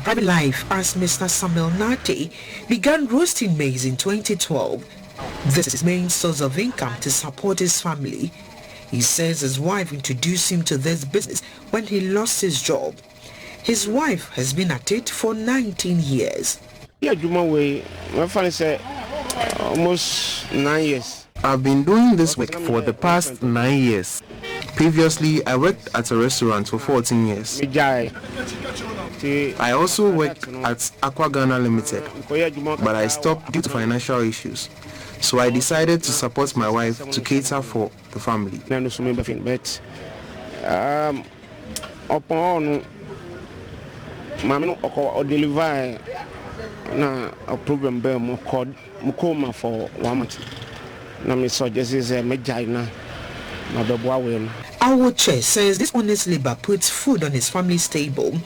private life as Mr. Samuel Nate began roasting maize in 2012. This is his main source of income to support his family. He says his wife introduced him to this business when he lost his job. His wife has been at it for 19 years. Yeah, my father said almost 9 years. I've been doing this work for the past 9 years. Previously, I worked at a restaurant for 14 years. I also worked at Aqua Ghana Limited, but I stopped due to financial issues. So I decided to support my wife to cater for the family. Upon deliver a program called Mukoma for 1 month. Nami suggest is a Medina. Awoche says this honest labor puts food on his family's table.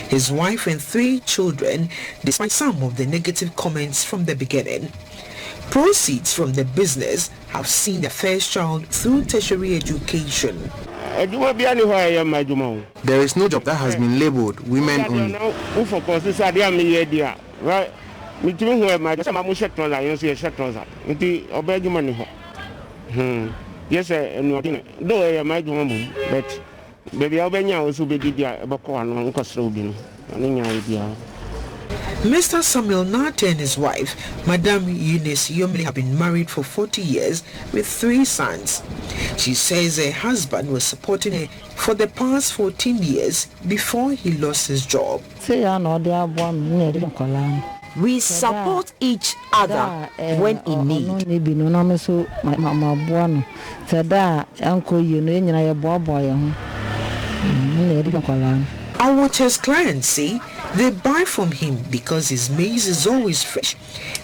His wife and 3 children, despite some of the negative comments from the beginning. Proceeds from the business have seen the first child through tertiary education. There is no job that has been labeled women only. Yes, no, though my woman, but baby, I'll be also be Mr. Samuel Nate and his wife, Madame Eunice Yomli, have been married for 40 years with 3 sons. She says her husband was supporting her for the past 14 years before he lost his job. We support each other when in need. Our church clients say they buy from him because his maize is always fresh.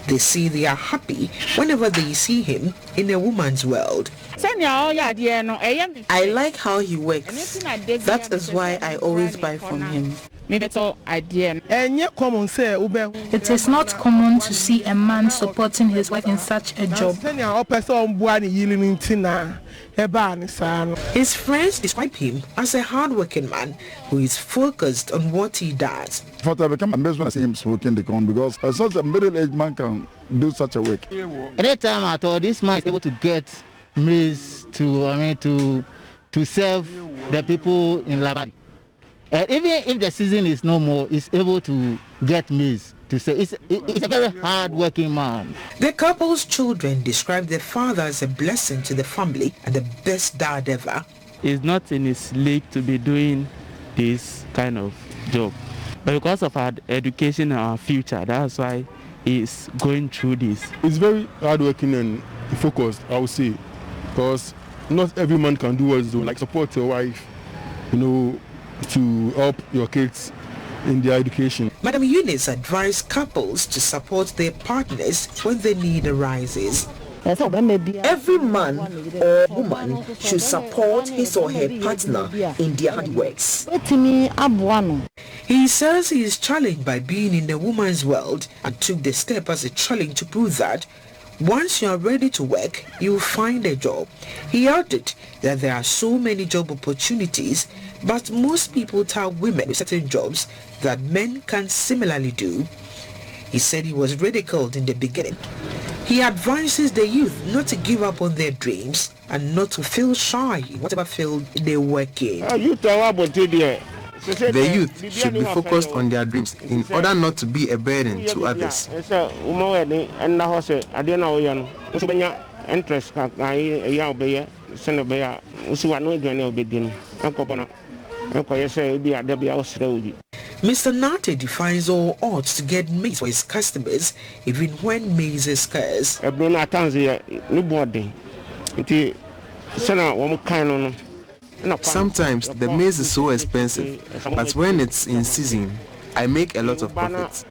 They say they are happy whenever they see him in a woman's world. I like how he works. That is why I always buy from him. It is not common to see a man supporting his wife in such a job. His friends describe him as a hard-working man who is focused on what he does. I become amazed when I see him smoking the corn because such a middle-aged man can do such a work. Any time I thought this man is able to get maize to serve the people in Labadi. And even if the season is no more, he's able to get maize to say it's a very hard-working man. The couple's children describe their father as a blessing to the family and the best dad ever. It's not in his league to be doing this kind of job, but because of our education and our future, that's why he's going through this. It's very hard-working and focused, I would say, because not every man can do what he's doing, like support your wife, to help your kids in their education. Madam Eunice advised couples to support their partners when the need arises. Every man or woman should support his or her partner in their handworks. He says he is challenged by being in the woman's world and took the step as a challenge to prove that once you are ready to work, you will find a job. He added that there are so many job opportunities, but most people tell women with certain jobs that men can similarly do. He said he was ridiculed in the beginning. He advises the youth not to give up on their dreams and not to feel shy in whatever field they work in. The youth should be focused on their dreams in order not to be a burden to others. Mr. Nate defines all odds to get maize for his customers even when maize is scarce. Sometimes the maize is so expensive, but when it's in season, I make a lot of profits.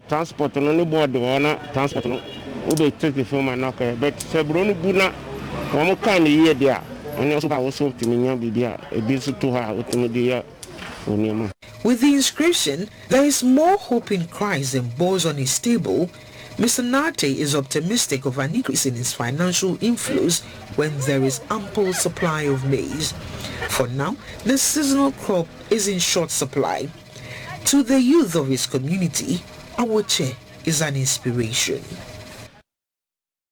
With the inscription, there is more hope in Christ than balls on his table, Mr. Nate is optimistic of an increase in his financial inflows when there is ample supply of maize. For now, the seasonal crop is in short supply. To the youth of his community, Awoche is an inspiration.